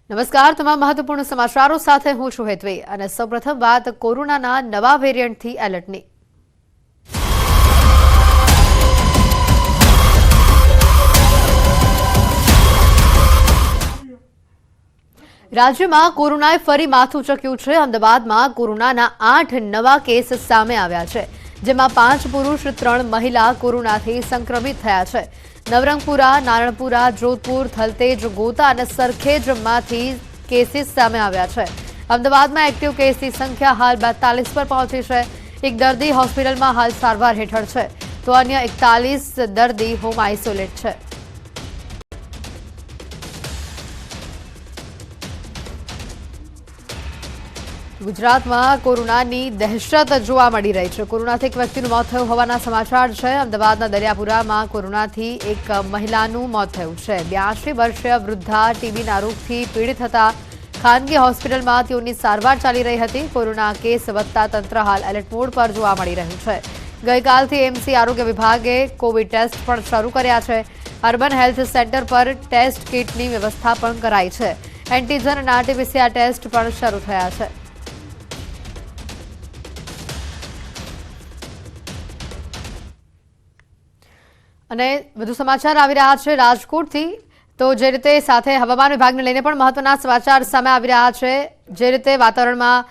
નમસ્કાર, તમામ મહત્વપૂર્ણ સમાચારો સાથે હું છું હેતવી અને સૌપ્રથમ વાત કોરોનાના નવા વેરિયન્ટથી એલર્ટની। રાજ્યમાં કોરોનાએ ફરી માથું ચક્યું છે। અમદાવાદમાં કોરોનાના 8 નવા કેસ સામે આવ્યા છે, જેમાં 5 પુરુષ 3 મહિલા કોરોનાથી સંક્રમિત થયા છે। નવરંગપુરા, નારણપુરા, જોધપુર, થલતેજ, ગોતા અને સરખેજમાંથી કેસીસ સામે આવ્યા છે। અમદાવાદમાં એક્ટિવ કેસની સંખ્યા હાલ 42 પર પહોંચી છે। એક દર્દી હોસ્પિટલમાં હાલ સારવાર હેઠળ છે, તો અન્ય 41 દર્દી હોમ આઇસોલેટ છે। ગુજરાતમાં કોરોનાની દહેશત જોવા મળી રહી છે। કોરોનાથી એક વ્યક્તિનું મોત થયું હોવાના સમાચાર છે। અમદાવાદના દરિયાપુરામાં કોરોનાથી એક મહિલાનું મોત થયું છે। 82 વર્ષીય વૃદ્ધા ટીબીના રોગથી પીડિત હતા ખાનગી હોસ્પિટલમાં તેઓની સારવાર ચાલી રહી હતી। કોરોના કેસ વધતા તંત્ર હાલ એલર્ટ મોડ પર જોવા મળી રહ્યું છે। ગઈકાલથી એમસી આરોગ્ય વિભાગે કોવિડ ટેસ્ટ પણ શરૂ કર્યા છે। અર્બન હેલ્થ સેન્ટર પર ટેસ્ટ કિટની વ્યવસ્થા પણ કરાઈ છે। એન્ટીજન અને આરટીપીસીઆર ટેસ્ટ પણ શરૂ થયા છે। અને વધુ સમાચાર આવી રહ્યા છે રાજકોટથી। તો જે રીતે સાથે હવામાન વિભાગને લઈને પણ મહત્વના સમાચાર સામે આવી રહ્યા છે। જે રીતે વાતાવરણમાં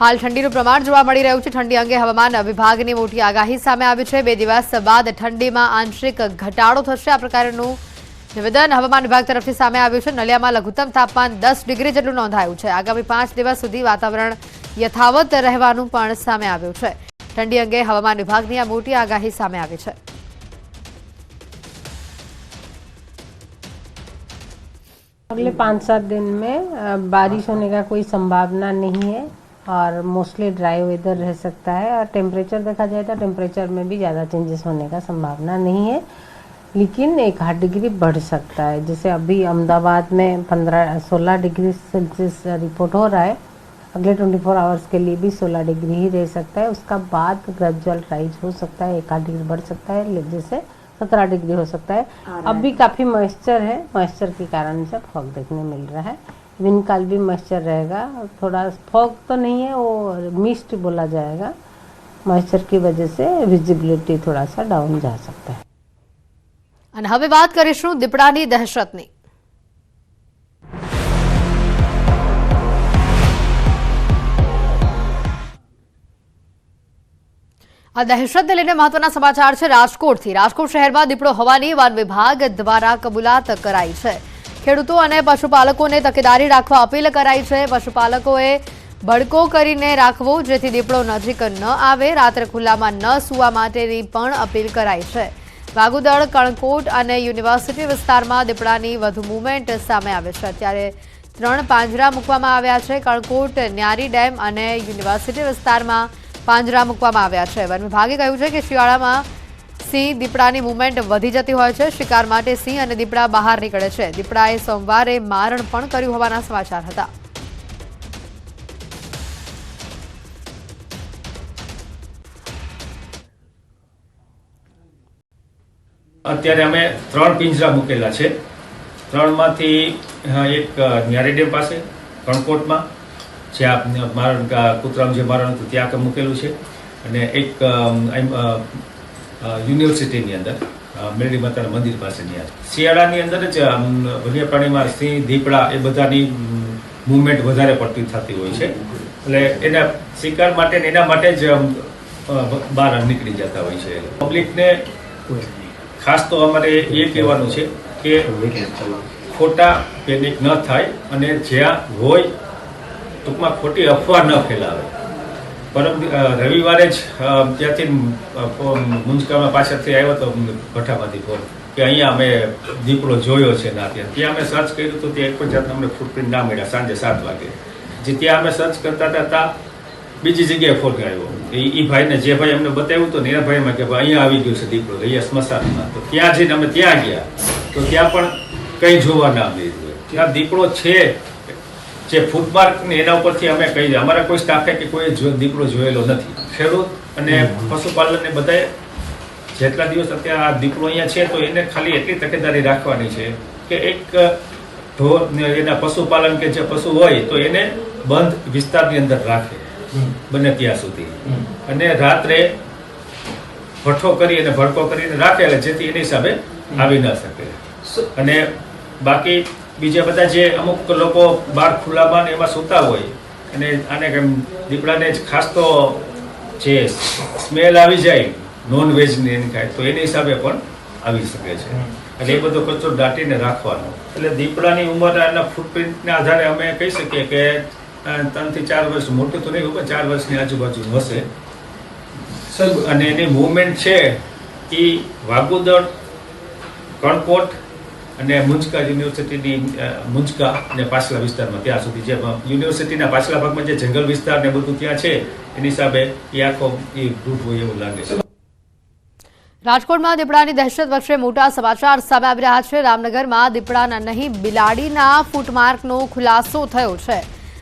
હાલ ઠંડીનું પ્રમાણ જોવા મળી રહ્યું છે, ઠંડી અંગે હવામાન વિભાગની મોટી આગાહી સામે આવી છે। 2 દિવસ બાદ ઠંડીમાં આંશિક ઘટાડો થશે, આ પ્રકારનું નિવેદન હવામાન વિભાગ તરફથી સામે આવ્યું છે। નલિયામાં લઘુત્તમ તાપમાન 10 ડિગ્રી જેટલું નોંધાયું છે। આગામી 5 દિવસ સુધી વાતાવરણ યથાવત રહેવાનું પણ સામે આવ્યું છે। ઠંડી અંગે હવામાન વિભાગની આ મોટી આગાહી સામે આવી છે। अगले 5-7 दिन में बारिश होने का कोई संभावना नहीं है और मोस्टली ड्राई वेदर रह सकता है। और टेम्परेचर देखा जाए तो टेम्परेचर में भी ज़्यादा चेंजेस होने का संभावना नहीं है, लेकिन 1-8 डिग्री बढ़ सकता है। जैसे अभी अहमदाबाद में 15-16 डिग्री सेल्सियस रिपोर्ट हो रहा है, अगले 24 आवर्स के लिए भी 16 डिग्री ही रह सकता है। उसका बाद ग्रेजुअल राइज हो सकता है, 1-8 डिग्री बढ़ सकता है, जैसे 17 डिग्री हो सकता है। अब भी काफ़ी मॉइस्चर है, मॉइस्चर के कारण से फॉग देखने मिल रहा है। दिन काल भी मॉइस्चर रहेगा, थोड़ा फॉग तो नहीं है, वो मिस्ट बोला जाएगा। मॉइस्चर की वजह से विजिबिलिटी थोड़ा सा डाउन जा सकता है। અને હવે વાત કરીશું દીપડાની દહેશતની। આ દહેશતને લઈને મહત્વના સમાચાર છે રાજકોટથી। રાજકોટ શહેરમાં દીપડો હોવાની વન વિભાગ દ્વારા કબૂલાત કરાઈ છે। ખેડૂતો અને પશુપાલકોને તકેદારી રાખવા અપીલ કરાઈ છે। પશુપાલકોએ ભડકો કરીને રાખવો જેથી દીપડો નજીક ન આવે। રાત્રે ખુલ્લામાં ન સૂવા માટેની પણ અપીલ કરાઈ છે। વાગુદળ, કણકોટ અને યુનિવર્સિટી વિસ્તારમાં દીપડાની વધુ મૂવમેન્ટ સામે આવે છે। અત્યારે 3 પાંજરા મૂકવામાં આવ્યા છે। કણકોટ, ન્યારી ડેમ અને યુનિવર્સિટી વિસ્તારમાં પાંજરા મૂકવામાં આવ્યા છે। વન વિભાગે કહ્યું છે કે શિયાળામાં સિંહ દીપડાની મૂવમેન્ટ વધી જતી હોય છે। શિકાર માટે સિંહ અને દીપડા બહાર નીકળે છે। દીપડાએ સોમવારે મારણ પણ કર્યું હોવાના સમાચાર હતા। અત્યારે અમે 3 પિંજરા મૂકેલા છે। 3માંથી એક ન્યારી ડેમ પાસે કણકોટમાં જ્યાં મારણ કૂતરાનું જે મારણ હતું ત્યાં મૂકેલું છે, અને એક યુનિવર્સિટીની અંદર મેરડી માતાના મંદિર પાસેની શિયાળાની અંદર જ વન્ય પ્રાણીમાં સિંહ, દીપડા એ બધાની મૂવમેન્ટ વધારે પડતી થતી હોય છે, એટલે એના શિકાર માટે એના માટે જ બહાર નીકળી જતા હોય છે। પબ્લિકને ખાસ તો અમારે એ કહેવાનું છે કે ખોટા પેનિક ન થાય અને જ્યાં હોય ટૂંકમાં ખોટી અફવા ન ફેલાવે। રવિવારે જ ત્યાંથી મુંજકામાં પાછળથી આવ્યો તો ભઠ્ઠામાંથી ફોન કે અહીંયા અમે દીપડો જોયો છે ના ત્યાં અમે સર્ચ કર્યું તો ત્યાં એક પણ જાતનો અમને ફૂટપ્રિન્ટ ના મળ્યા। સાંજે 7 વાગે જે ત્યાં અમે સર્ચ કરતા હતા ત્યાં બીજી જગ્યાએ ફોન આવ્યો। એ ભાઈને જે ભાઈ અમને બતાવ્યું હતું ને એના ભાઈમાં કે અહીંયા આવી ગયું છે દીપડો, અહીંયા સ્મશાનમાં। તો ત્યાં જઈને અમે ત્યાં ગયા તો ત્યાં પણ કંઈ જોવા ના મળ્યું। ત્યાં દીપડો છે જે ફૂટમાર્ક ને એના ઉપરથી અમે કહી અમારા કોઈ સ્ટાફે કે કોઈ દીપડો જોયેલો નથી। ખેડૂત અને પશુપાલનને બધાએ જેટલા દિવસ અત્યારે આ દીપડો અહીંયા છે તો એને ખાલી એટલી તકેદારી રાખવાની છે કે એક ઢોર ને એના પશુપાલન કે જે પશુ હોય તો એને બંધ વિસ્તારની અંદર રાખે બને ત્યાં સુધી, અને રાત્રે ભઠ્ઠો કરી અને ભડકો કરીને રાખે જેથી એની હિસાબે આવી ન શકે. અને બાકી બીજા બધા જે અમુક લોકો બહાર ખુલ્લામાં ને એમાં સૂતા હોય અને આને કેમ દીપડાને જ ખાસ તો જે સ્મેલ આવી જાય નોન વેજની એની ખાય તો એની હિસાબે પણ આવી શકે છે. એટલે એ બધો કચરો દાટીને રાખવાનો. એટલે દીપડાની ઉંમરના ફૂટપ્રિન્ટના આધારે અમે કહી શકીએ કે 3 થી 4 વર્ષ, મોટું તો નહીં, 4 વર્ષની આજુબાજુ હશે. અને એની મૂવમેન્ટ છે એ વાગુદળ, કણકોટ અને મુંજકા યુનિવર્સિટીની મુંજકા અને પાછલા વિસ્તારમાં ત્યાં સુધી, જે યુનિવર્સિટીના પાછલા ભાગમાં જે જંગલ વિસ્તાર ને બધું ત્યાં છે એની હિસાબે એ આખો એ રૂટ હોય એવું લાગે છે. રાજકોટમાં દીપડાની દહેશત વચ્ચે મોટા સમાચાર સામે આવી રહ્યા છે. રામનગરમાં દીપડાના નહીં બિલાડીના ફૂટમાર્કનો ખુલાસો થયો છે.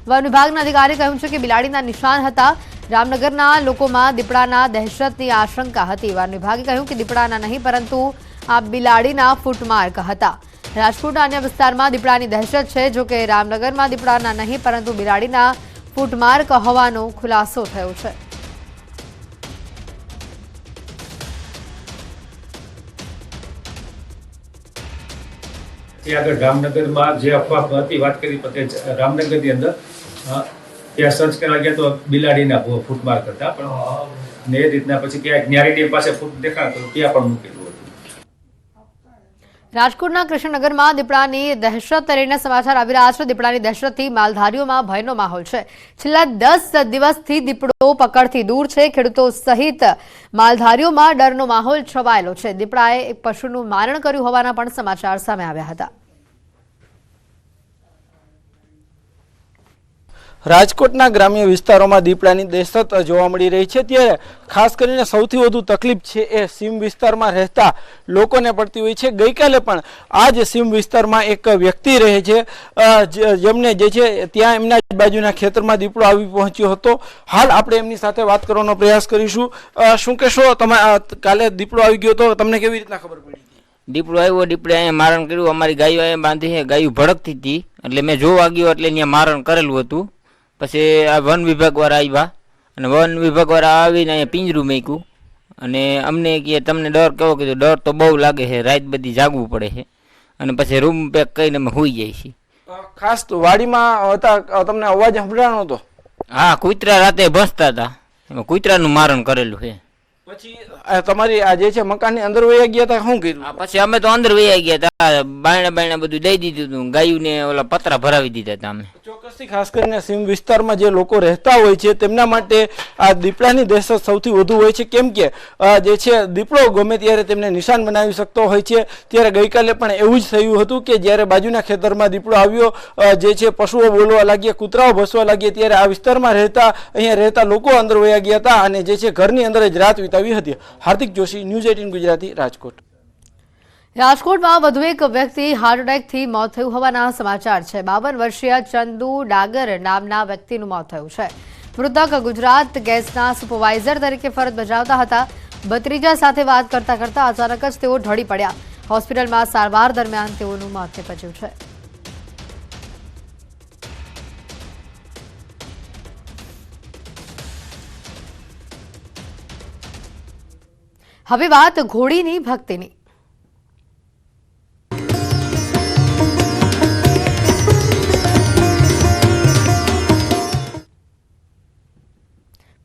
વન વિભાગના અધિકારી કહ્યું છે કે બિલાડીના નિશાન હતા. રામનગરના લોકોમાં દીપડાના દહેશતની આશંકા હતી. વન વિભાગે કહ્યું કે દીપડાના નહીં પરંતુ આ બિલાડીના ફૂટમાર્ક હતા. રાજકોટના અન્ય વિસ્તારમાં દીપડાની દહેશત છે, જો કે રામનગરમાં દીપડાના નહીં પરંતુ બિલાડીના ફૂટમાર્ક હોવાનો ખુલાસો થયો છે. આગળ રામનગરમાં જે અફવા હતી વાત કરી રામનગરની અંદર ત્યાં સર્ચ કરવા ગયા તો બિલાડીના ફૂટમાર્ક હતા, પણ એ રીતના પછી ક્યાંક ન્યારીની પાસે ફૂટ દેખાતો ત્યાં પણ મૂકેલું હતું. રાજકોટના કૃષ્ણનગરમાં દીપડાની દહેશત લઈને સમાચાર આવી રહ્યા છે. દીપડાની દહેશતથી માલધારીઓમાં ભયનો માહોલ છે. છેલ્લા 10 દિવસથી દીપડો પકડથી દૂર છે. ખેડૂતો સહિત માલધારીઓમાં ડરનો માહોલ છવાયેલો છે. દીપડાએ એક પશુનું મારણ કર્યું હોવાના પણ સમાચાર સામે આવ્યા હતા. રાજકોટના ગ્રામ્ય વિસ્તારોમાં દીપડાની દહેશત જોવા મળી રહી છે. ત્યારે ખાસ કરીને સૌથી વધુ તકલીફ છે એ સીમ વિસ્તારમાં રહેતા લોકોને પડતી હોય છે. ગઈકાલે પણ આ જ સીમ વિસ્તારમાં એક વ્યક્તિ રહે છે, જેમને જે છે ત્યાં એમના બાજુના ખેતરમાં દીપડો આવી પહોંચ્યો હતો. હાલ આપણે એમની સાથે વાત કરવાનો પ્રયાસ કરીશું. શું કહેશો તમે? કાલે દીપડો આવી ગયો તો તમને કેવી રીતના ખબર પડી? દીપડો આવ્યો, દીપડે અહીંયા મારણ કર્યું. અમારી ગાયો અહીંયા બાંધી છે, ગાયું ભડકતી હતી એટલે મેં જોવા ગયો એટલે અહીંયા મારણ કરેલું હતું. પછી આ વન વિભાગ વાળા આવ્યા અને વન વિભાગ વાળા આવીને અહીંયા પિંજરું મૂક્યું અને અમને કહે તમને ડર કેવો? કીધું ડર તો બહુ લાગે છે, રાત બધી જાગવું પડે છે. અને પછી રૂમ પેક કરીને અમે સૂઈ જઈએ છીએ. ખાસ તો વાડીમાં હતા, તમને અવાજ સંભળાણો હતો? હા, કૂતરા રાતે ભસતા હતા, એમાં કૂતરાનું મારણ કરેલું છે. પછી તમારી આ જે છે મકાનની અંદર વયા ગયા હતા, શું કર્યું? પછી અમે તો અંદર વયા ગયા હતા, બાયણા બધું દઈ દીધું હતું, ગાયુંને ઓલા પતરા ભરાવી દીધા હતા અમે. ચોક્કસથી ખાસ કરીને સીમ વિસ્તારમાં જે લોકો રહેતા હોય છે તેમના માટે આ દીપડાની દહેશત સૌથી વધુ હોય છે. કેમ કે જે છે દીપડો ગમે ત્યારે તેમને નિશાન બનાવી શકતો હોય છે. ત્યારે ગઈકાલે પણ એવું જ થયું હતું કે જ્યારે બાજુના ખેતરમાં દીપડો આવ્યો, જે છે પશુઓ બોલવા લાગ્યા, કૂતરાઓ ભસવા લાગ્યા, ત્યારે આ વિસ્તારમાં અહીંયા રહેતા લોકો અંદર વયા ગયા હતા અને જે છે ઘરની અંદર જ રાત વિતાવી હતી. હાર્દિક જોશી, ન્યૂઝ 18 ગુજરાતી, રાજકોટ. રાજકોટમાં વધુ એક વ્યક્તિ હાર્ટ એટેકથી મોત થયું હોવાના સમાચાર છે. 52 વર્ષીય ચંદુ ડાગર નામના વ્યક્તિનું મોત થયું છે. મૃતક ગુજરાત ગેસના સુપરવાઇઝર તરીકે ફરજ બજાવતા હતા. ભત્રીજા સાથે વાત કરતા કરતા અચાનક જ તેઓ ઢળી પડ્યા. હોસ્પિટલમાં સારવાર દરમિયાન તેઓનું મોત નીપજ્યું છે. હવે વાત ઘોડીની ભક્તિની.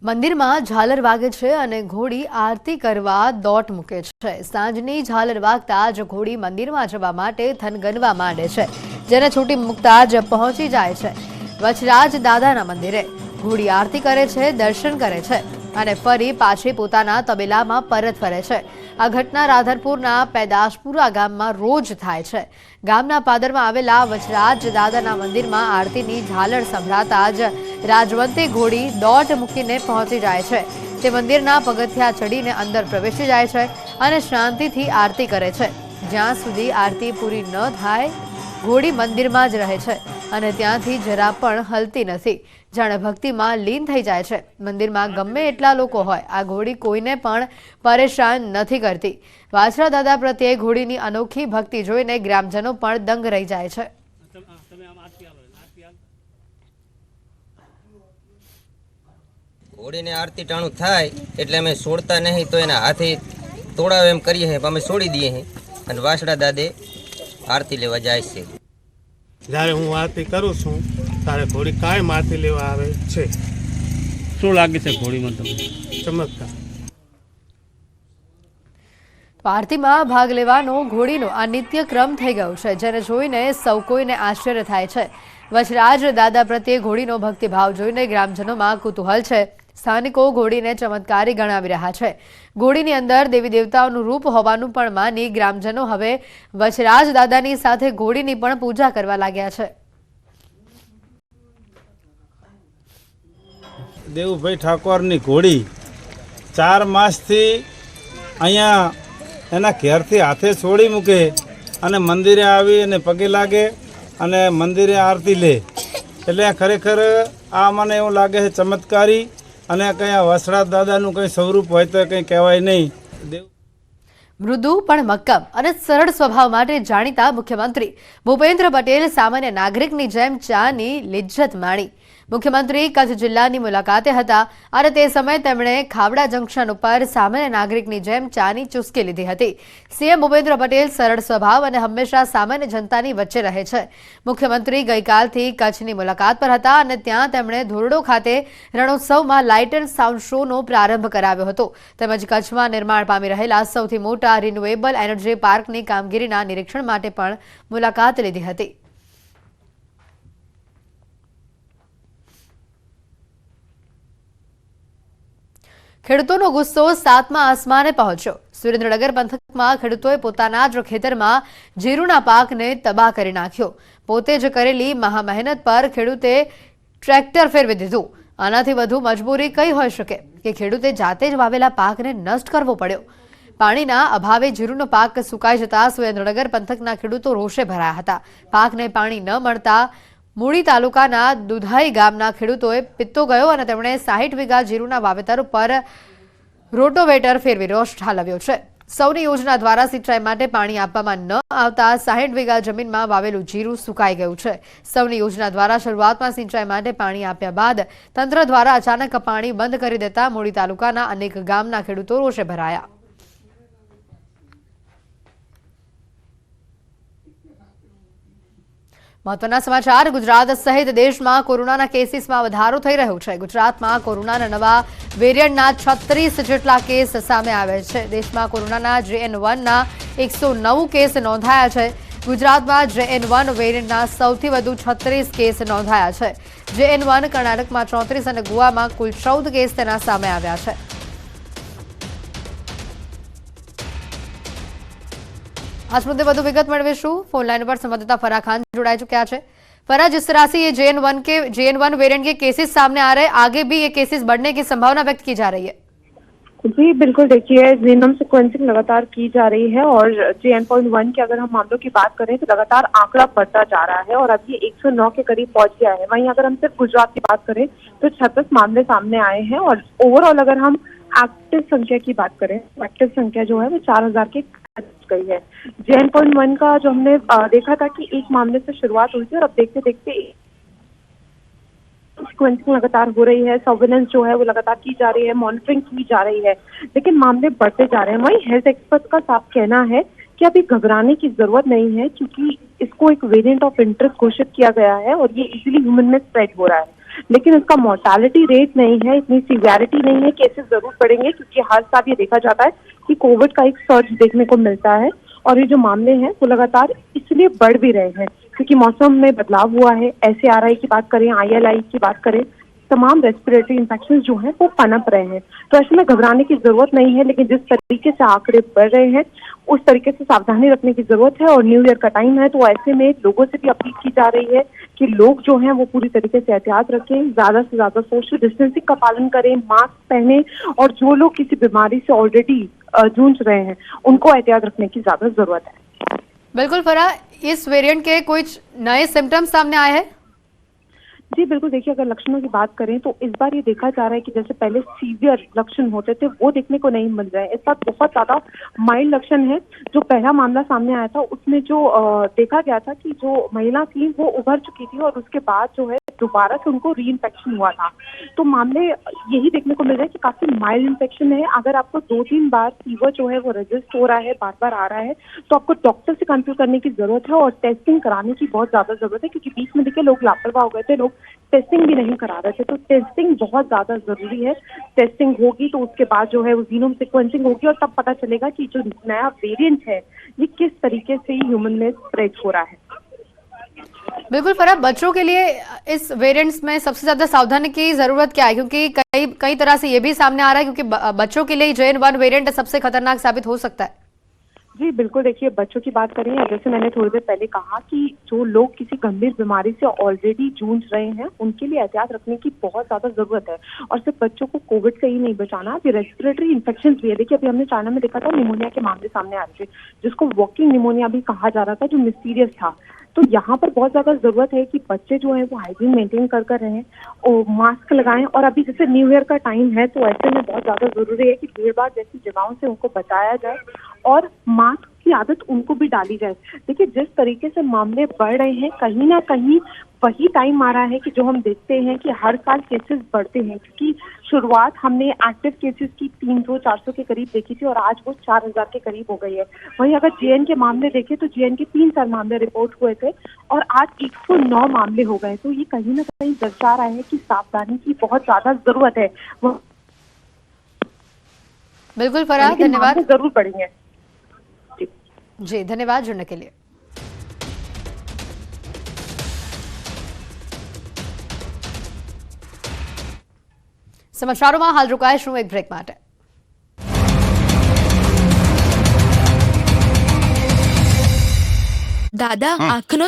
મંદિરમાં ઝાલર વાગે છે અને ઘોડી આરતી કરવા દોટ મૂકે છે. સાંજની ઝાલર વાગતા જ ઘોડી મંદિરમાં જવા માટે થનગનવા માંડે છે, જેને છૂટી મૂકતા જ પહોંચી જાય છે વચરાજ દાદાના મંદિરે. ઘોડી આરતી કરે છે, દર્શન કરે છે અને ફરી પાછી પોતાના તબેલામાં પરત ફરે છે. આ ઘટના રાધનપુરના પેદાશપુરા ગામમાં રોજ થાય છે. ગામના પાદરમાં આવેલા વચરાજ દાદાના મંદિરમાં આરતીની ઝાલર સંભળાતા જ રાજવંતી ઘોડી દોટ મૂકીને પહોંચી જાય છે. તે મંદિરના પગથિયા ચડીને અંદર પ્રવેશી જાય છે અને શાંતિથી આરતી કરે છે. જ્યાં સુધી આરતી પૂરી ન થાય ઘોડી મંદિરમાં જ રહે છે અને ત્યાંથી જરા પણ હલતી નથી, જાણે ભક્તિમાં લીન થઈ જાય છે. મંદિરમાં ગમે એટલા લોકો હોય, આ ઘોડી કોઈને પણ પરેશાન નથી કરતી. વાછરા દાદા પ્રત્યે ઘોડીની અનોખી ભક્તિ જોઈને ગ્રામજનો પણ દંગ રહી જાય છે. ઘોડીને આરતી ટાણું થાય એટલે અમે છોડતા નહીં, તો એના હાથે તોડાવે એમ કરીએ છીએ, અમે છોડી દઈએ છીએ અને વાસડા દાદે આરતી લેવા જાય છે. જ્યારે હું આરતી કરું છું ત્યારે ઘોડી કાયમ આરતી લેવા આવે છે. શું લાગે છે ઘોડીમાં તમને? ચમત્કાર. આરતીમાં ભાગ લેવાનો ઘોડીનો આ નિત્યક્રમ થઈ ગયો છે, જેને જોઈને સૌ કોઈને આશ્ચર્ય થાય છે. વચરાજ દાદા પ્રત્યે ઘોડીનો ભક્તિભાવ જોઈને ગ્રામજનોમાં કુતૂહલ છે. સ્થાનિકો ઘોડીને ચમત્કારી ગણાવી રહ્યા છે. ઘોડીની અંદર દેવી દેવતાઓનું રૂપ હોવાનું પણ માની ગ્રામજનો હવે વચરાજ દાદાની સાથે ઘોડીની પણ પૂજા કરવા લાગ્યા છે. દેવુભાઈ ઠાકોરની ઘોડી 4 માસથી અહીંયા એના ઘેરથી હાથે છોડી મૂકે અને મંદિરે આવી અને પગે લાગે અને મંદિરે આરતી લે, એટલે ખરેખર આ મને એવું લાગે છે ચમત્કારી, અને કંઈ આ વસરાજ દાદાનું કંઈ સ્વરૂપ હોય તો કંઈ કહેવાય નહીં. મૃદુ પણ મક્કમ અને સરળ સ્વભાવ માટે જાણીતા મુખ્યમંત્રી ભૂપેન્દ્ર પટેલ સામાન્ય નાગરિકની જેમ ચાની લિજ્જત માણી. મુખ્યમંત્રી કચ્છ જિલ્લાની મુલાકાતે હતા અને તે સમયે તેમણે ખાવડા જંકશન ઉપર સામાન્ય નાગરિકની જેમ ચાની ચુસ્કી લીધી હતી. સીએમ ભૂપેન્દ્ર પટેલ સરળ સ્વભાવ અને હંમેશા સામાન્ય જનતાની વચ્ચે રહે છે. મુખ્યમંત્રી ગઈકાલથી કચ્છની મુલાકાત પર હતા અને ત્યાં તેમણે ધોરડો ખાતે રણોત્સવમાં લાઇટ એન્ડ સાઉન્ડ શોનો પ્રારંભ કરાવ્યો હતો. તેમજ કચ્છમાં નિર્માણ પામી રહેલા સૌથી મોટા રિન્યુએબલ એનર્જી પાર્કની કામગીરીના નિરીક્ષણ માટે પણ મુલાકાત લીધી હતી. ખેડૂતોનો ગુસ્સો 7મા આસમાને પહોંચ્યો. સુરેન્દ્રનગર પંથકમાં ખેડૂતોએ પોતાના જ ખેતરમાં જીરુના પાકને તબાહ કરી નાખ્યો. પોતે જ કરેલી મહામહેનત પર ખેડૂતે ટ્રેક્ટર ફેરવી દીધું. આનાથી વધુ મજબૂરી કઈ હોઈ શકે કે ખેડૂતે જાતે જ વાવેલા પાકને નષ્ટ કરવો પડ્યો. પાણીના અભાવે જીરુનો પાક સુકાઈ જતા સુરેન્દ્રનગર પંથકના ખેડૂતો રોષે ભરાયા હતા. પાકને પાણી ન મળતા મૂળી તાલુકાના દુધાઈ ગામના ખેડૂતોએ પિત્તો ગયો અને તેમણે 60 વીઘા જીરુના વાવેતર ઉપર રોટોવેટર ફેરવી રોષ ઠાલવ્યો છે. સૌની યોજના દ્વારા સિંચાઈ માટે પાણી આપવામાં ન આવતા 60 વીઘા જમીનમાં વાવેલું જીરું સુકાઈ ગયું છે. સૌની યોજના દ્વારા શરૂઆતમાં સિંચાઈ માટે પાણી આપ્યા બાદ તંત્ર દ્વારા અચાનક પાણી બંધ કરી દેતા મૂળી તાલુકાના અનેક ગામના ખેડૂતો રોષે ભરાયા. મહત્વના સમાચાર. ગુજરાત સહિત દેશમાં કોરોનાના કેસીસમાં વધારો થઈ રહ્યો છે. ગુજરાતમાં કોરોનાના નવા વેરિયન્ટના 36 જેટલા કેસ સામે આવ્યા છે. દેશમાં કોરોનાના JN1ના 109 કેસ નોંધાયા છે. ગુજરાતમાં JN1 વેરિયન્ટના સૌથી વધુ 36 કેસ નોંધાયા છે. JN1 કર્ણાટકમાં 34 અને ગોવામાં કુલ 14 કેસ તેના સામે આવ્યા છે. આજ મુદ્દે વધુ વિગત મેળવીશું. ફોન लाइन पर संवाददाता फराह खान जुड़ाई चुका है. फराह, जिस तरह से ये JN1 वेरिएंट के केसेस सामने आ रहे हैं, आगे भी ये केसेस बढ़ने की संभावना व्यक्त की जा रही है. जी बिल्कुल, देखिए जीनोम सीक्वेंसिंग लगातार की जा रही है और JN.1 के अगर हम मामलों की बात करें तो लगातार आंकड़ा बढ़ता जा रहा है और अब ये 109 के करीब पहुंच गया है. वहीं अगर हम सिर्फ गुजरात की बात करें तो 36 मामले सामने आए हैं और ओवरऑल अगर हम एक्टिव संख्या की बात करें, एक्टिव संख्या जो है वो 4000 के गई है. JN.1 का जो हमने देखा था कि एक मामले से शुरुआत हुई थी और अब देखते देखते सीक्वेंसिंग लगातार हो रही है, सर्वेलेंस जो है वो लगातार की जा रही है, मॉनिटरिंग की जा रही है, लेकिन मामले बढ़ते जा रहे हैं. वहीं हेल्थ एक्सपर्ट का साफ कहना है कि अभी घबराने की जरूरत नहीं है क्योंकि इसको एक वेरिएंट ऑफ इंटरेस्ट घोषित किया गया है और ये इजीली ह्यूमन में स्प्रेड हो रहा है, लेकिन इसका मोर्टालिटी रेट नहीं है, इतनी सीवियरिटी नहीं है. केसेस जरूर बढ़ेंगे क्योंकि हर साल ये देखा जाता है कि कोविड का एक सर्ज देखने को मिलता है और ये जो मामले हैं वो लगातार इसलिए बढ़ भी रहे हैं क्योंकि मौसम में बदलाव हुआ है. SARI की बात करें, ILI की बात करें, तमाम रेस्पिरेटरी इन्फेक्शन जो हैं वो पनप रहे हैं. तो ऐसे में घबराने की जरूरत नहीं है, लेकिन जिस तरीके से आंकड़े बढ़ रहे हैं उस तरीके से सावधानी रखने की जरूरत है. और न्यू ईयर का टाइम है तो ऐसे में लोगों से भी अपील की जा रही है कि लोग जो हैं वो पूरी तरीके से एहतियात रखें, ज्यादा से ज्यादा सोशल डिस्टेंसिंग का पालन करें, मास्क पहने और जो लोग किसी बीमारी से ऑलरेडी जूझ रहे हैं उनको एहतियात रखने की ज्यादा जरूरत है. बिल्कुल फराह, इस वेरिएंट के कुछ नए सिम्टम्स सामने आए हैं? जी बिल्कुल, देखिए अगर लक्षणों की बात करें तो इस बार ये देखा जा रहा है कि जैसे पहले सीवियर लक्षण होते थे वो देखने को नहीं मिल रहे हैं। इस बार बहुत ज्यादा माइल्ड लक्षण है। जो पहला मामला सामने आया था उसमें जो देखा गया था कि जो महिला थी वो उभर चुकी थी और उसके बाद जो है दोबारा से उनको री इन्फेक्शन हुआ था। तो मामले यही देखने को मिल रहा है कि काफी माइल्ड इन्फेक्शन है। अगर आपको 2-3 बार फीवर जो है वो रजिस्ट हो रहा है, बार बार आ रहा है, तो आपको डॉक्टर से कंसल्ट करने की जरूरत है और टेस्टिंग कराने की बहुत ज्यादा जरूरत है, क्योंकि बीच में देखिए लोग लापरवाह हो गए थे, लोग टेस्टिंग भी नहीं करा रहे थे। तो टेस्टिंग बहुत ज्यादा जरूरी है। टेस्टिंग होगी तो उसके बाद जो है वो जीनोम सीक्वेंसिंग होगी और तब पता चलेगा कि जो नया वेरिएंट है ये किस तरीके से ह्यूमन में स्प्रेड हो रहा है। बिल्कुल फरह, बच्चों के लिए इस वेरिएंट्स में सबसे ज्यादा सावधानी की जरूरत क्या है, क्योंकि कई तरह से ये भी सामने आ रहा है क्योंकि बच्चों के लिए JN1 वेरिएंट सबसे खतरनाक साबित हो सकता है। जी बिल्कुल, देखिए बच्चों की बात करें, जैसे मैंने थोड़ी देर पहले कहा कि जो लोग किसी गंभीर बीमारी से ऑलरेडी जूझ रहे हैं उनके लिए एहतियात रखने की बहुत ज्यादा जरूरत है। और सिर्फ बच्चों को कोविड से ही नहीं बचाना, अभी रेस्पिरेटरी इन्फेक्शन भी है। देखिए अभी हमने चाइना में देखा था निमोनिया के मामले सामने आ रहे थे, जिसको वॉकिंग निमोनिया भी कहा जा रहा था, जो मिस्टीरियस था। तो यहाँ पर बहुत ज्यादा जरूरत है कि बच्चे जो है वो हाइजीन मेंटेन कर रहे हैं और मास्क लगाएं। और अभी जैसे न्यू ईयर का टाइम है तो ऐसे में बहुत ज्यादा जरूरी है कि भीड़ भाड़ जैसी जगहों से उनको बचाया जाए और मास्क की आदत उनको भी डाली जाए। देखिए जिस तरीके से मामले बढ़ रहे हैं, कहीं ना कहीं वही टाइम आ रहा है कि जो हम देखते हैं कि हर साल केसेस बढ़ते हैं, क्योंकि शुरुआत हमने एक्टिव केसेस की 300-400 के करीब देखी थी और आज वो 4000 के करीब हो गई है। वहीं अगर JN के मामले देखें तो JN के 3 साल मामले रिपोर्ट हुए थे और आज 109 मामले हो गए। तो ये कहीं ना कहीं दर्शा रहा है कि सावधानी की बहुत ज्यादा जरूरत है। बिल्कुल फरह, धन्यवाद। जरूर बढ़ेंगे। जी धन्यवाद जुड़ने के लिए। સમાચારોમાં હાલ રોકાઈશું એક બ્રેક માટે। દાદા આંખનો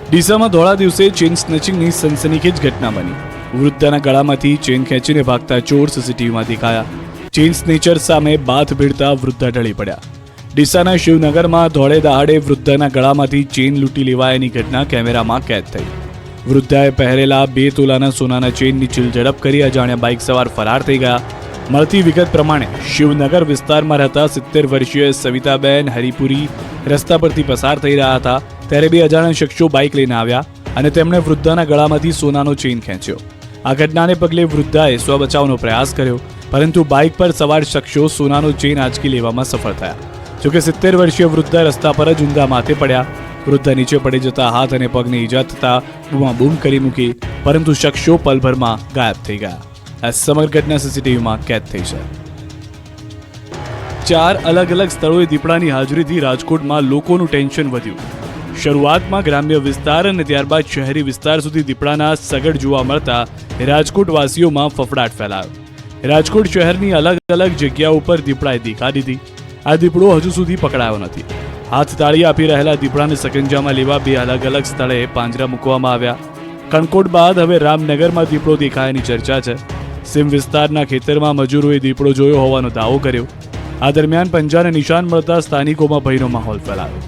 ડીસામાં ધોળા દિવસે ચેઇન સ્નેચિંગની સનસનીખેજ ઘટના બની। વૃદ્ધાના ગળામાંથી ચેઇન ખેંચીને ભાગતા ચોર સીસીટીવીમાં દેખાયા। ચેઇન સ્નેચર સામે બાથ ભીડતા વૃદ્ધા ઢળી પડ્યા। ડીસાના શિવનગરમાં ધોળે દહાડે વૃદ્ધાના ગળામાંથી ચેઇન લૂંટી લેવાયાની ઘટના કેમેરામાં કેદ થઈ। વૃદ્ધાએ પહેરેલા 2 તોલાના સોનાના ચેઇનની ચીલઝડપ કરી અજાણ્યા બાઇક સવાર ફરાર થઈ ગયા। મળતી વિગત પ્રમાણે શિવનગર વિસ્તારમાં રહેતા 70 વર્ષીય સવિતાબેન હરિપુરી રસ્તા પરથી પસાર થઈ રહ્યા હતા, ત્યારે 2 અજાણ્યા શખ્સો બાઇક લઈને આવ્યા અને તેમણે વૃદ્ધાના ગળામાંથી સોનાનો ચેઇન ખેંચ્યો। આ ઘટનાને પગલે વૃદ્ધાએ સ્વબચાવનો પ્રયાસ કર્યો, પરંતુ બાઇક પર સવાર શખ્સો સોનાનો ચેઇન આંચકી લેવામાં સફળ થયા। જોકે 70 વર્ષીય વૃદ્ધા રસ્તા પર જ ઊંધા માથે પડ્યા। વૃદ્ધા નીચે પડી જતા હાથ અને પગને ઈજા થતા બૂમાબૂમ કરી મૂકી, પરંતુ શખ્સો પલભરમાં ગાયબ થઈ ગયા। આ સમગ્ર ઘટના સીસીટીવીમાં કેદ થઈ છે। 4 અલગ અલગ સ્થળોએ દીપડાની હાજરીથી રાજકોટમાં લોકોનું ટેન્શન વધ્યું। શરૂઆતમાં ગ્રામ્ય વિસ્તાર અને ત્યારબાદ શહેરી વિસ્તાર સુધી દીપડાના સગડ જોવા મળતા રાજકોટવાસીઓમાં ફફડાટ ફેલાયો। રાજકોટ શહેરની અલગ અલગ જગ્યાઓ પર દીપડાએ દેખા દીધી। આ દીપડો હજુ સુધી પકડાયો નથી। હાથ તાળી આપી રહેલા દીપડાને સકંજામાં લેવા 2 અલગ અલગ સ્થળે પાંજરા મૂકવામાં આવ્યા। કણકોટ બાદ હવે રામનગરમાં દીપડો દેખાયાની ચર્ચા છે। સીમ વિસ્તારના ખેતરમાં મજૂરોએ દીપડો જોયો હોવાનો દાવો કર્યો। આ દરમિયાન પંજાને નિશાન મળતા સ્થાનિકોમાં ભયનો માહોલ ફેલાયો।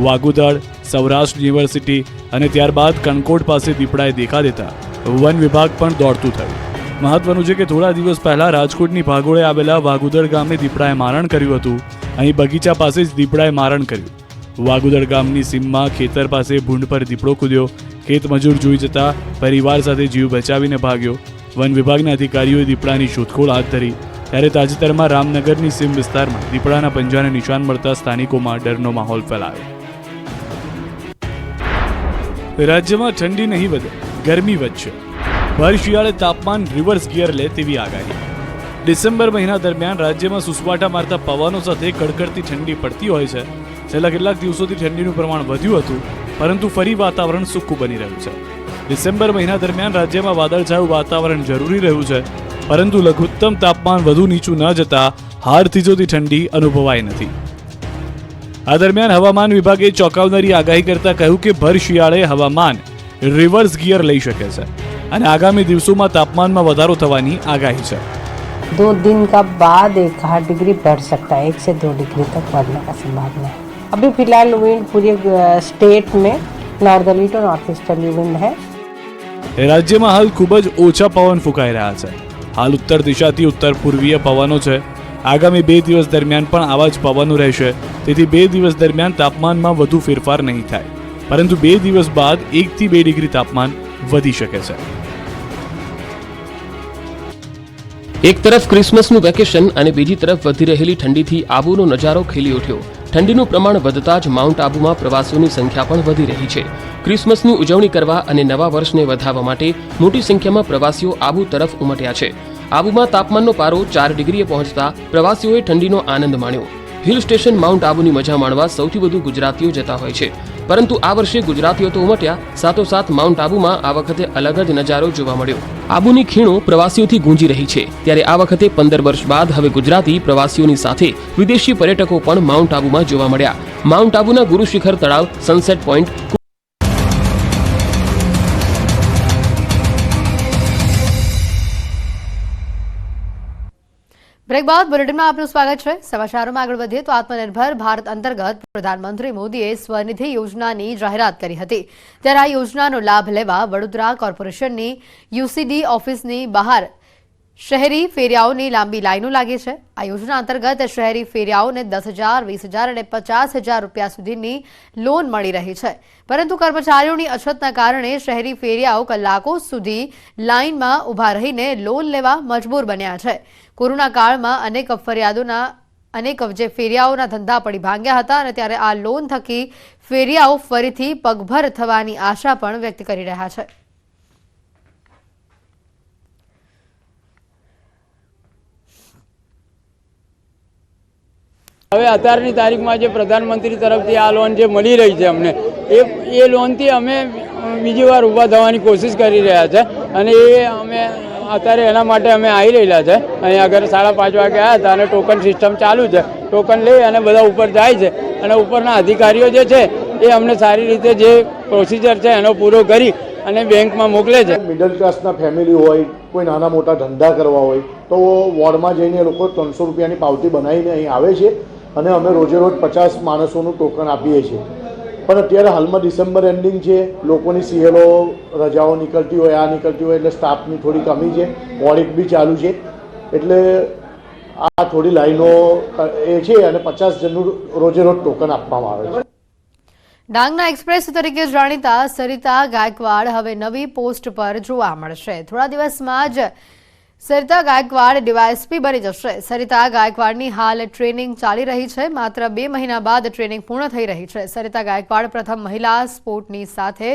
વાગુદળ, સૌરાષ્ટ્ર યુનિવર્સિટી અને ત્યારબાદ કણકોટ પાસે દીપડાએ દેખા દેતા વન વિભાગ પણ દોડતું થયું। મહત્વનું છે કે થોડા દિવસ પહેલા રાજકોટની ભાગોળે આવેલા વાગુદળ ગામે દીપડાએ મારણ કર્યું હતું। અહીં બગીચા પાસે જ દીપડાએ મારણ કર્યું। વાગુદળ ગામની સીમમાં ખેતર પાસે ભૂંડ પર દીપડો કૂદ્યો। ખેત મજૂર જોઈ જતા પરિવાર સાથે જીવ બચાવીને ભાગ્યો। વન વિભાગના અધિકારીઓએ દીપડાની શોધખોળ હાથ ધરી, ત્યારે તાજેતરમાં રામનગરની સીમ વિસ્તારમાં દીપડાના પંજાને નિશાન મળતા સ્થાનિકોમાં ડરનો માહોલ ફેલાયો। રાજ્યમાં ઠંડી નહીં વધે, ગરમી વધશે। ભર શિયાળે તાપમાન રિવર્સ ગિયર લે તેવી આગાહી। ડિસેમ્બર મહિના દરમિયાન રાજ્યમાં સુસવાટા મારતા પવનો સાથે કડકડતી ઠંડી પડતી હોય છે। છેલ્લા કેટલાક દિવસોથી ઠંડીનું પ્રમાણ વધ્યું હતું, પરંતુ ફરી વાતાવરણ સૂકું બની રહ્યું છે। ડિસેમ્બર મહિના દરમિયાન રાજ્યમાં વાદળછાયું વાતાવરણ જરૂરી રહ્યું છે, પરંતુ લઘુત્તમ તાપમાન વધુ નીચું ન જતા હાડ થીજોતી ઠંડી અનુભવાઈ નથી। આ દરમિયાન હવામાન વિભાગે ચોંકાવનારી આગાહી કરતા કહ્યું કે ભર શિયાળે હવામાન રિવર્સ ગિયર લઈ શકે છે અને આગામી દિવસોમાં તાપમાનમાં વધારો થવાની આગાહી છે। 2 दिन का बाद 1.5 डिग्री बढ़ सकता है, 1 से 2 डिग्री तक बढ़ने का संभावना है। अभी फिलहाल विंड पूरे स्टेट में northerly to north easterly wind है। રાજ્યમાં હાલ ખૂબ જ ઓછા પવન ફૂંકાઈ રહ્યા છે. હાલ ઉત્તર દિશાથી ઉત્તર પૂર્વીય પવનો છે. આગામી 2 દિવસ દરમિયાન પણ આવા જ પવનો રહેશે. તેથી 2 દિવસ દરમિયાન તાપમાનમાં વધુ ફેરફાર નહીં થાય, પરંતુ 2 દિવસ બાદ 1 થી 2 ડિગ્રી તાપમાન વધી શકે છે. એક તરફ ક્રિસમસનું વેકેશન અને બીજી તરફ વધી રહેલી ઠંડીથી આબુનો નજારો ખીલી ઉઠ્યો. ઠંડીનું પ્રમાણ વધતા જ માઉન્ટ આબુમાં પ્રવાસીઓની સંખ્યા પણ વધી રહી છે. ક્રિસમસની ઉજવણી કરવા અને નવા વર્ષને વધાવવા માટે મોટી સંખ્યામાં પ્રવાસીઓ આબુ તરફ ઉમટ્યા છે. આબુમાં તાપમાનનો પારો 4 ડિગ્રીએ પહોંચતા પ્રવાસીઓએ ઠંડીનો આનંદ માણ્યો. હિલ સ્ટેશન માઉન્ટ આબુની મજા માણવા સૌથી વધુ ગુજરાતીઓ જતા હોય છે, પરંતુ આ વર્ષે ગુજરાતીઓ તો ઉમટ્યા, સાથોસાથ માઉન્ટ આબુમાં આ વખતે અલગ જ નજારો જોવા મળ્યો. આબુની ખીણો પ્રવાસીઓથી ગુંજી રહી છે, ત્યારે આ વખતે 15 વર્ષ બાદ હવે ગુજરાતી પ્રવાસીઓની સાથે વિદેશી પર્યટકો પણ માઉન્ટ આબુમાં જોવા મળ્યા. માઉન્ટ આબુના ગુરુ શિખર તળાવ, સનસેટ પોઈન્ટ, બ્રેક બાદ બુલેટિનમાં આપનું સ્વાગત છે. સમાચારોમાં આગળ વધીએ તો આત્મનિર્ભર ભારત અંતર્ગત પ્રધાનમંત્રી મોદીએ સ્વનિધિ યોજનાની જાહેરાત કરી હતી. ત્યારે આ યોજનાનો લાભ લેવા વડોદરા કોર્પોરેશનની યુસીડી ઓફિસની બહાર શહેરી ફેરિયાઓની લાંબી લાઈનો લાગી છે. આ યોજના અંતર્ગત શહેરી ફેરિયાઓને 10,000, 20,000 અને 50,000 રૂપિયા સુધીની લોન મળી રહી છે, પરંતુ કર્મચારીઓની અછતના કારણે શહેરી ફેરિયાઓ કલાકો સુધી લાઇનમાં ઊભા રહીને લોન લેવા મજબૂર બન્યા છે. કોરોના કાળમાં અનેક જે ફેરિયાઓના ધંધા પડી ભાંગ્યા હતા, અને ત્યારે આ લોન થકી ફેરિયાઓ ફરીથી પગભર થવાની આશા પણ વ્યક્ત કરી રહ્યા છે. હવે અત્યારની તારીખમાં જે પ્રધાનમંત્રી તરફથી આ લોન જે મળી રહી છે અમને, એ લોનથી અમે બીજી વાર ઊભા થવાની કોશિશ કરી રહ્યા છે, અને એ અમે અત્યારે એના માટે અમે આવી રહેલા છે. અહીંયા આગળ 5:30 વાગે આવ્યા હતા અને ટોકન સિસ્ટમ ચાલુ છે. ટોકન લઈ અને બધા ઉપર જાય છે, અને ઉપરના અધિકારીઓ જે છે એ અમને સારી રીતે જે પ્રોસિજર છે એનો પૂરો કરી અને બેંકમાં મોકલે છે. મિડલ ક્લાસના ફેમિલી હોય, કોઈ નાના મોટા ધંધા કરવા હોય તો વોર્ડમાં જઈને એ લોકો 300 રૂપિયાની પાવતી બનાવીને અહીં આવે છે, અને અમે રોજે રોજ 50 માણસોનું ટોકન આપીએ છીએ. પણ અત્યારે હાલમાં ડિસેમ્બર એન્ડિંગ છે, લોકોની સીએલઓ રજાઓ નીકળતી હોય, આ નીકળતી હોય, એટલે સ્ટાફની થોડી કમી છે, ઓડિટ બી ચાલુ છે, એટલે આ થોડી લાઈનો એ છે, અને 50 જણનું રોજે રોજ ટોકન આપવામાં આવે છે. ડાંગના એક્સપ્રેસ તરીકે જાણીતા સરિતા ગાયકવાડ હવે નવી પોસ્ટ પર જોવા મળશે. થોડા દિવસમાં જ સરિતા ગાયકવાડ ડીવાયએસપી બની જશે. સરિતા ગાયકવાડની હાલ ટ્રેનિંગ ચાલી રહી છે. માત્ર 2 મહિના બાદ ટ્રેનિંગ પૂર્ણ થઈ રહી છે. સરિતા ગાયકવાડ પ્રથમ મહિલા સ્પોર્ટની સાથે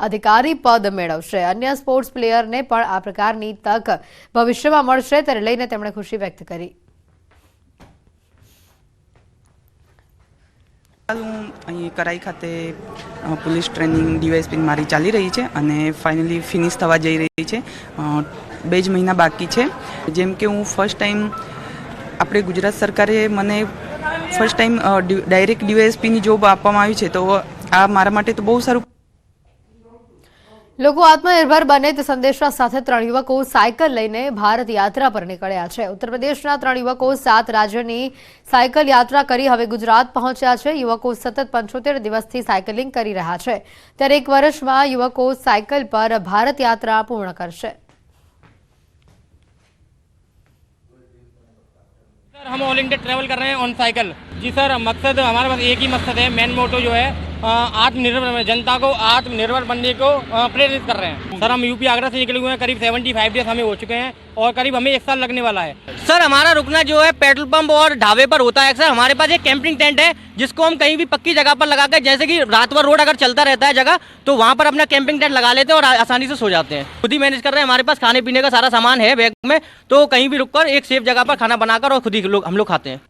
અધિકારી પદ મેળવશે. અન્ય સ્પોર્ટ્સ પ્લેયરને પણ આ પ્રકારની તક ભવિષ્યમાં મળશે, તેને લઈને તેમણે ખુશી વ્યક્ત કરી. હું અહીં કરાઈ ખાતે પોલીસ ટ્રેનિંગ ડીવાયએસપી મારી ચાલી રહી છે, અને ફાઇનલી ફિનિશ થવા જઈ રહી છે. 2 જ મહિના બાકી છે. જેમ કે હું ફર્સ્ટ ટાઈમ આપણે ગુજરાત સરકારે મને ફર્સ્ટ ટાઈમ ડાયરેક્ટ ડીવાયએસપીની જોબ આપવામાં આવી છે, તો આ મારા માટે તો બહુ સારું. લોકો આત્મનિર્ભર બને તે સંદેશા સાથે 3 યુવકો સાયકલ લઈને ભારત યાત્રા પર નીકળ્યા છે. ઉત્તર પ્રદેશના 3 યુવકો 7 રાજ્યની સાયકલ યાત્રા કરી હવે ગુજરાત પહોંચ્યા છે. યુવકો સતત 75 દિવસથી સાયકલિંગ કરી રહ્યા છે, ત્યારે 1 વર્ષમાં યુવકો સાયકલ પર ભારત યાત્રા પૂર્ણ કરશે. हम ऑल इंडिया ट्रैवल कर रहे हैं ऑन साइकिल. जी सर, मकसद हमारे पास एक ही मकसद है, मेन मोटो जो है आत्मनिर्भर, जनता को आत्मनिर्भर बनने को प्रेरित कर रहे हैं. सर हम यूपी आगरा से निकले हुए हैं, करीब 75 डेज हमें हो चुके हैं, और करीब हमें 1 साल लगने वाला है. सर हमारा रुकना जो है पेट्रोल पंप और ढाबे पर होता है. सर हमारे पास एक कैंपिंग टेंट है, जिसको हम कहीं भी पक्की जगह पर लगा कर, जैसे कि रात भर रोड अगर चलता रहता है जगह, तो वहाँ पर अपना कैंपिंग टेंट लगा लेते हैं और आसानी से सो जाते हैं. खुद ही मैनेज कर रहे हैं. हमारे पास खाने पीने का सारा सामान है बैग में, तो कहीं भी रुककर एक सेफ जगह पर खाना बनाकर और खुद ही हम लोग खाते हैं.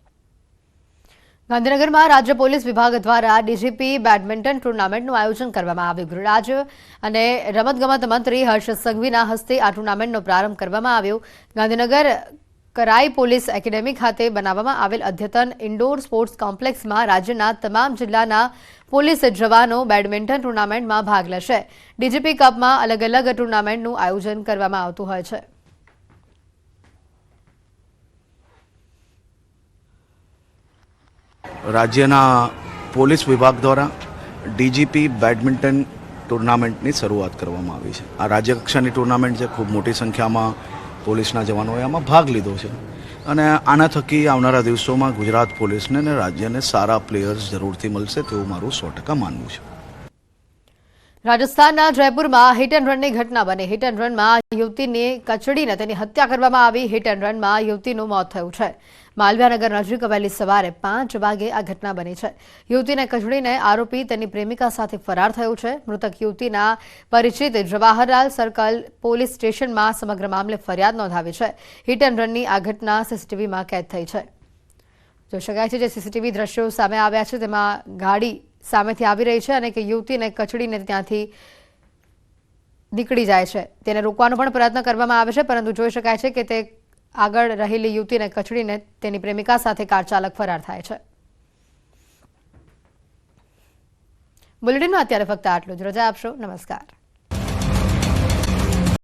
ગાંધીનગરમાં રાજ્ય પોલીસ વિભાગ દ્વારા ડીજીપી બેડમિન્ટન ટુર્નામેન્ટનું આયોજન કરવામાં આવ્યું. ગૃહ રાજ્ય અને રમતગમત મંત્રી હર્ષ સંઘવીના હસ્તે આ ટુર્નામેન્ટનો પ્રારંભ કરવામાં આવ્યો. ગાંધીનગર કરાઈ પોલીસ એકેડેમી ખાતે બનાવવામાં આવેલ અદ્યતન ઇન્ડોર સ્પોર્ટ્સ કોમ્પ્લેક્સમાં રાજ્યના તમામ જિલ્લાના પોલીસ જવાનો બેડમિન્ટન ટુર્નામેન્ટમાં ભાગ લેશે. ડીજીપી કપમાં અલગ અલગ ટુર્નામેન્ટનું આયોજન કરવામાં આવતું હોય છે. રાજ્યના પોલીસ વિભાગ દ્વારા ડીજીપી બેડમિન્ટન ટુર્નામેન્ટની શરૂઆત કરવામાં આવી છે. આ રાજ્યકક્ષાની ટુર્નામેન્ટ છે. ખૂબ મોટી સંખ્યામાં પોલીસના જવાનોએ આમાં ભાગ લીધો છે અને આના થકી આવનારા દિવસોમાં ગુજરાત પોલીસને અને રાજ્યને સારા પ્લેયર્સ જરૂરથી મળશે તેવું મારું 100% માનવું છે. રાજસ્થાનના જયપુરમાં હિટ એન્ડ રનની ઘટના બની. હિટ એન્ડ રનમાં યુવતીને કચડીને તેની હત્યા કરવામાં આવી. હિટ એન્ડ રનમાં યુવતીનું મોત થયું છે. માલવ્યાનગર નજીક વહેલી સવારે 5 વાગે આ ઘટના બની છે. યુવતીને કચડીને આરોપી તેની પ્રેમિકા સાથે ફરાર થયો છે. મૃતક યુવતીના પરિચિત જવાહરલાલ સર્કલ પોલીસ સ્ટેશનમાં સમગ્ર મામલે ફરિયાદ નોંધાવી છે. હિટ એન્ડ રનની આ ઘટના સીસીટીવીમાં કેદ થઈ છે. જોઈ શકાય છે જે સીસીટીવી દ્રશ્યો સામે આવ્યા છે તેમાં ગાડી સામેથી આવી રહી છે અને કે યુવતીને કચડીને ત્યાંથી નીકળી જાય છે. તેને રોકવાનો પણ પ્રયત્ન કરવામાં આવે છે પરંતુ જોઈ શકાય છે કે તે આગળ રહેલી યુવતીને કચડીને તેની પ્રેમિકા સાથે કાર ચાલક ફરાર થાય છે. બુલેટિનમાં અત્યારે ફક્ત આટલું જ. રજા આપશો. નમસ્કાર.